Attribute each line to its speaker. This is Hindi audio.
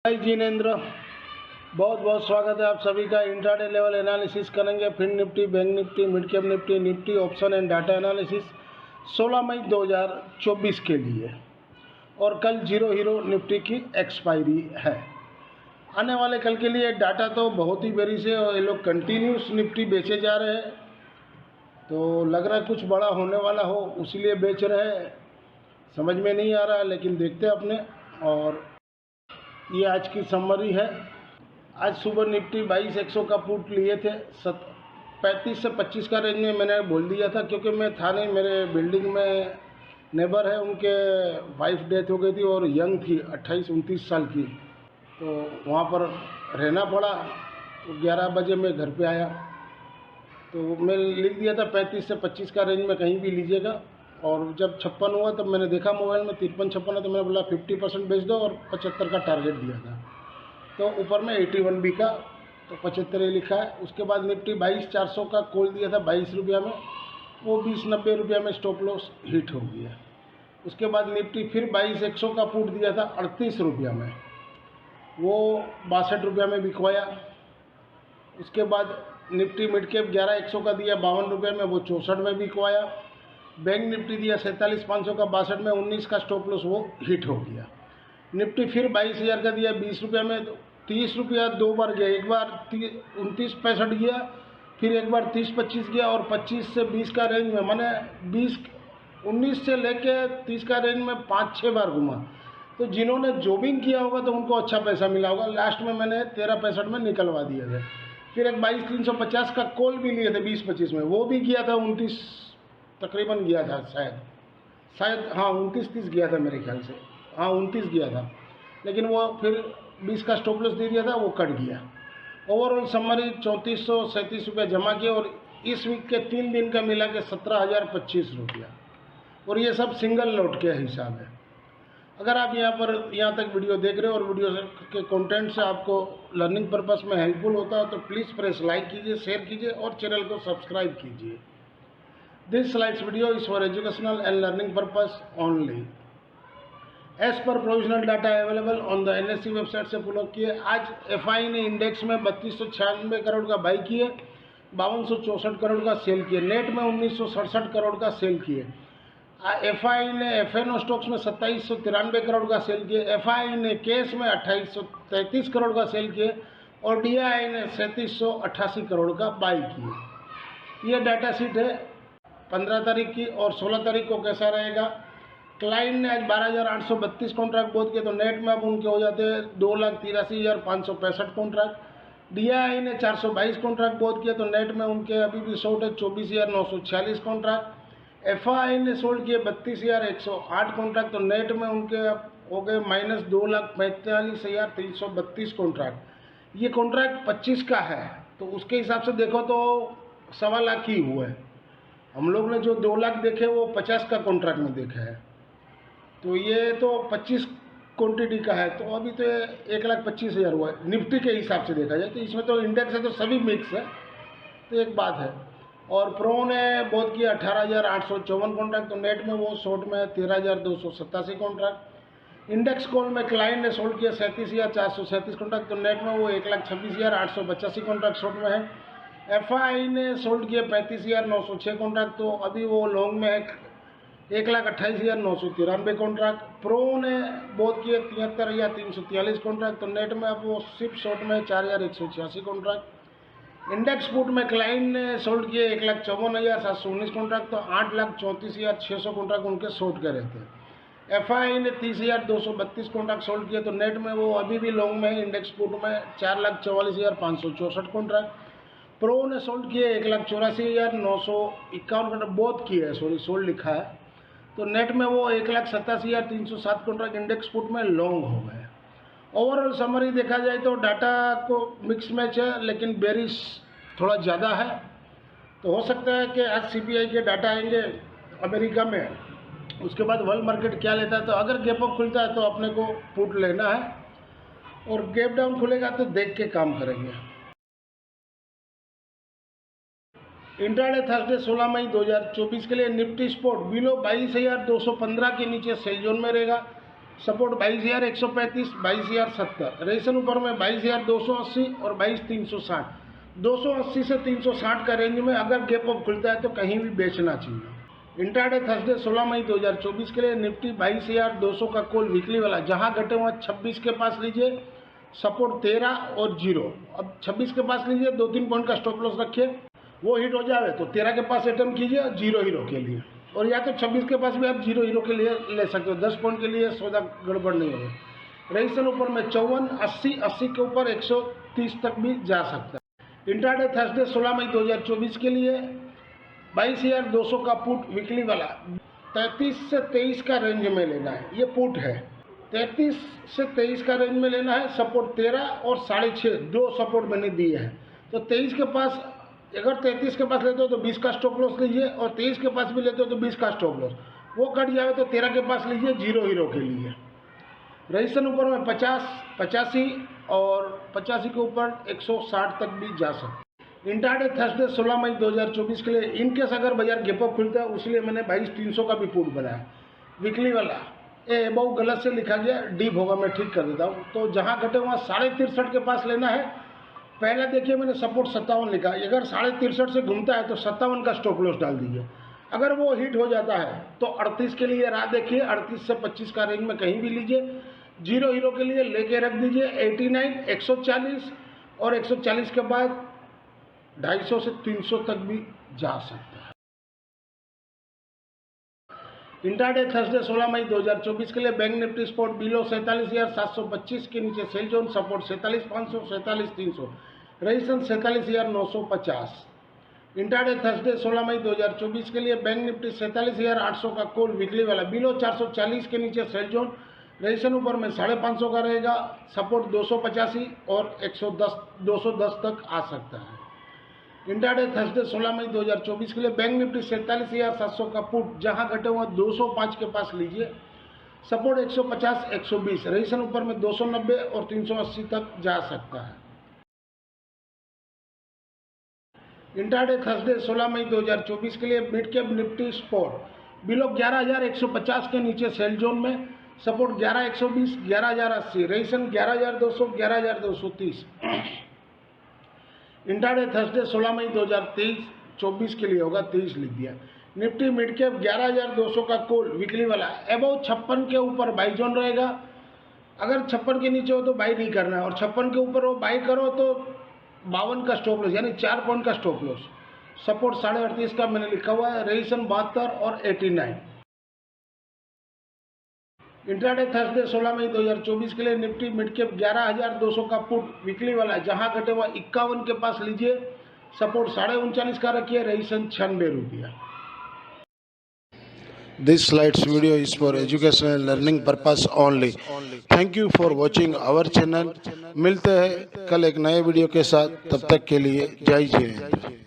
Speaker 1: भाई जिनेंद्र, बहुत बहुत स्वागत है आप सभी का। इंट्राडे लेवल एनालिसिस करेंगे fin Nifty, bank Nifty, mid cap Nifty, Nifty option and data analysis 16 मई 2024 के लिए। और कल जीरो हीरो निफ्टी की एक्सपायरी है। आने वाले कल के लिए डाटा तो बहुत ही बेरी से और ये लोग कंटिन्यूस निफ्टी बेचे जा रहे हैं, तो लग रहा है कुछ बड़ा होने वाला हो, उसीलिए बेच रहे हैं। समझ में नहीं आ रहा है, लेकिन देखते हैं अपने। और ये आज की समरी है। आज सुबह निफ्टी 22,100 का पुट लिए थे। 35 से 25 का रेंज में मैंने बोल दिया था, क्योंकि मैं था नहीं, मेरे बिल्डिंग में नेबर है, उनके वाइफ डेथ हो गई थी और यंग थी, 28-29 साल की, तो वहाँ पर रहना पड़ा। तो 11 बजे मैं घर पे आया, तो मैं लिख दिया था 35 से 25 का रेंज में कहीं भी लीजिएगा। और जब 56 हुआ तब मैंने देखा मोबाइल में 53-56 है, तो मैंने बोला 50% बेच दो और 75 का टारगेट दिया था। तो ऊपर में 81 भी का, तो 75 ही लिखा है। उसके बाद निफ्टी 22,400 का कॉल दिया था 22 रुपया में, वो 20-90 रुपया में स्टॉप लॉस हिट हो गया। उसके बाद निफ्टी फिर 22,100 का पुट दिया था 38 रुपया में, वो 62 रुपया में बिकवाया। उसके बाद निफ्टी मिड कैप 11,100 का दिया 52 रुपये में, वो 64 में बिकवाया। बैंक निफ्टी दिया 47,500 का 62 में, 19 का स्टॉप लॉस, वो हिट हो गया। निफ्टी फिर 22,000 का दिया 20 रुपया में, 30 रुपया दो बार गया। एक बार 29.65 गया, फिर एक बार 30-25 गया, और 25 से 20 का रेंज में, मैंने 19 से लेके 30 का रेंज में 5-6 बार घुमा। तो जिन्होंने जॉबिंग किया होगा तो उनको अच्छा पैसा मिला होगा। लास्ट में मैंने 13.65 में निकलवा दिया था। फिर एक 22,350 का कॉल भी लिए थे 20-25 में, वो भी गया था 29 तकरीबन गया था, शायद हाँ 29-30 गया था मेरे ख्याल से, हाँ 29 गया था। लेकिन वो फिर 20 का स्टॉप लॉस दे दिया था, वो कट गया। ओवरऑल समरी 3437 रुपया जमा किया, और इस वीक के 3 दिन का मिला के 17,025 रुपया। और ये सब सिंगल लॉट के हिसाब है। अगर आप यहाँ तक वीडियो देख रहे हो और वीडियो के कंटेंट से आपको लर्निंग पर्पस में हेल्पफुल होता है, तो प्लीज़ प्रेस लाइक कीजिए, शेयर कीजिए और चैनल को सब्सक्राइब कीजिए। This slides video is for educational and learning purpose only. As per provisional data available on the NSE website से पुल अप किए। आज FI ने इंडेक्स में 3296 करोड़ का बाई किए, 5264 करोड़ का सेल किए। नेट में 1967 करोड़ का सेल किए। FI ने FNO स्टॉक्स में 2793 करोड़ का सेल किए। FI ने केस में 2833 करोड़ का सेल किए, और DI ने 3788 करोड़ का बाई किए। ये डाटा शीट है 15 तारीख की। और 16 तारीख को कैसा रहेगा? क्लाइंट ने आज 12,832 कॉन्ट्रैक्ट बोध किए, तो नेट में अब उनके हो जाते हैं 2,83,565 कॉन्ट्रैक्ट। DI ने 422 कॉन्ट्रैक्ट बोध किए, तो नेट में उनके अभी भी शॉर्ट है 24,946 कॉन्ट्रैक्ट। FI ने सोल्ड किए 32,108 कॉन्ट्रैक्ट, तो नेट में उनके हो गए माइनस 2,45,332 कॉन्ट्रैक्ट। ये कॉन्ट्रैक्ट 25 का है, तो उसके हिसाब से देखो तो 1.25 लाख ही हुआ है। हम लोग ने जो 2 लाख देखे वो 50 का कॉन्ट्रैक्ट में देखा है, तो ये तो 25 क्वांटिटी का है, तो अभी तो 1,25,000 हुआ है निफ्टी के हिसाब से देखा जाए। तो इसमें तो इंडेक्स है तो सभी मिक्स है, तो एक बात है। और प्रो ने बहुत किया 18,854 कॉन्ट्रैक्ट, तो नेट में वो शॉर्ट में 13,287 कॉन्ट्रैक्ट। इंडेक्स कॉल में क्लाइंट ने सोल्ड किया 37,437 कॉन्ट्रैक्ट, तो नेट में वो 1,26,885 कॉन्ट्रैक्ट शॉर्ट में है। FI ने सोल्ड किया 35,906 कॉन्ट्रैक्ट, तो अभी वो लॉन्ग में है 1,28,993 कॉन्ट्रैक्ट। प्रो ने बहुत किए 73,343 कॉन्ट्रैक्ट, तो नेट में अब वो सिर्फ शॉर्ट में 4,186 कॉन्ट्रैक्ट। इंडेक्स पुट में क्लाइंट ने सोल्ड किए 1,54,719 कॉन्ट्रैक्ट, तो 8,34,600 कॉन्ट्रैक्ट उनके शॉर्ट के रहते हैं। FI ने 30,232 कॉन्ट्रैक्ट सोल्ड किए, तो नेट में वो अभी भी लॉन्ग में है इंडेक्स पुट में 4,44,564 कॉन्ट्रैक्ट। प्रो ने सोल्ड किए 1,84,951 कॉन्ट्रैक्ट, बोथ किए है, सॉरी सोल्ड लिखा है, तो नेट में वो 1,87,307 कॉन्ट्रैक्ट इंडेक्स पुट में लॉन्ग हो गए। ओवरऑल समरी देखा जाए तो डाटा को मिक्स मैच है, लेकिन बेरिश थोड़ा ज़्यादा है। तो हो सकता है कि आज CPI के डाटा आएंगे अमेरिका में, उसके बाद वर्ल्ड मार्केट क्या लेता है, तो अगर गैप अप खुलता है तो अपने को पुट लेना है, और गैप डाउन खुलेगा तो देख के काम करेंगे। इंट्राडे थर्सडे 16 मई 2024 के लिए निफ्टी स्पोर्ट बिलो 22,215 के नीचे सेल जोन में रहेगा। सपोर्ट 22,135, 22,070। रेसन ऊपर में 22,280 और 22,360। 280 से 360 का रेंज में अगर गैप अप खुलता है तो कहीं भी बेचना चाहिए। इंट्राडे थर्सडे 16 मई 2024 के लिए निफ्टी 22,200 का कॉल वीकली वाला, जहां घटे हुआ 26 के पास लीजिए, सपोर्ट 13 और 0। अब 26 के पास लीजिए, 2-3 पॉइंट का स्टॉप लॉस रखिए, वो हिट हो जाए तो 13 के पास अटेम्प्ट कीजिए 0 हीरो के लिए, और या तो 26 के पास भी आप 0 हीरो के लिए ले सकते हो। 10 पॉइंट के लिए सौदा गड़बड़ नहीं होगा। रेसन ऊपर में 54, 80, 80 के ऊपर 130 तक भी जा सकता है। इंट्राडे थर्सडे 16 मई 2024 के लिए 22,200 का पुट वीकली वाला, 33 से 23 का रेंज में लेना है। ये पुट है, 33 से 23 का रेंज में लेना है। सपोर्ट 13 और 6.5, 2 सपोर्ट मैंने दिए हैं। तो 23 के पास, अगर 33 के पास लेते हो तो 20 का स्टॉप लॉस लीजिए, और 23 के पास भी लेते हो तो 20 का स्टॉप लॉस। वो कट जाए तो 13 के पास लीजिए 0 हीरो के लिए। रजिस्ट्रेशन ऊपर में 50, 85 और 85 के ऊपर 160 तक भी जा सकते। इंट्राडे थर्सडे 16 मई 2024 के लिए इनकेस अगर बाजार गैप अप खुलता है, उसलिए मैंने 22,300 का भी पुट बनाया वीकली वाला। ए अबाउ गलत से लिखा गया, डीप होगा, मैं ठीक कर देता हूँ। तो जहाँ घटे वहाँ 63.5 के पास लेना है। पहले देखिए मैंने सपोर्ट 57 लिखा, अगर 63.5 से घूमता है तो 57 का स्टॉप लॉस डाल दीजिए। अगर वो हिट हो जाता है तो 38 के लिए राह देखिए, 38 से 25 का रेंज में कहीं भी लीजिए। 0 हीरो के लिए लेके रख दीजिए 89, 140 और 140 के बाद 250 से 300 तक भी जा सकता है। इंट्राडे थर्सडे 16 मई 2024 के लिए बैंक निफ्टी स्पॉट बिलो 47,725 के नीचे sell zone, support 47,500, 47,300। Registration 47,950। Intraday Thursday 16 मई 2024 के लिए बैंक निफ्टी 47,800 का कॉल वीकली वाला, बिलो 440 के नीचे सेल जोन, रजिस्ट्रेशन ऊपर में 550 का रहेगा, सपोर्ट 285 और 210 तक आ सकता है। इंट्राडे थर्सडे 16 मई 2024 के लिए बैंक निफ्टी 47,700 का पुट, जहां घटे हुआ 205 के पास लीजिए, सपोर्ट 150, 120, रजिस्ट्रेशन ऊपर में 290 और 380 तक जा सकता है। इंट्राडे थर्सडे 16 मई 2024 के लिए mid cap Nifty spot below 11,150 के नीचे सेल जोन में, सपोर्ट 11,120, 11,080, रजिस्ट्रेशन 11,200, 11,230। इंट्राडे थर्सडे 16 मई 2024 के लिए होगा, 23 लिख दिया। निफ्टी मिड कैप 11,200 का कॉल वीकली वाला, अबव 56 के ऊपर बाई जोन रहेगा। अगर 56 के नीचे हो तो बाई नहीं करना है, और 56 के ऊपर हो बाई करो तो 52 का स्टॉप लॉस, यानी 4 पॉइंट का स्टॉप लॉस। सपोर्ट 38.5 का मैंने लिखा हुआ है, रजिस्ट्रेशन 72 और 89। इंट्राडे थर्सडे 16 मई 2024 के लिए निफ्टी मिड कैप 11,200 का पुट वीकली वाला, जहां घटे हुआ 51 के पास लीजिए, सपोर्ट 39.5 का रखिए, रजिस्ट्रेशन 96 रुपया।
Speaker 2: This slides video is for educational and learning purpose only. Thank you for watching our channel. मिलते हैं कल एक नए वीडियो के साथ, तब तक के लिए जय जय हिंद।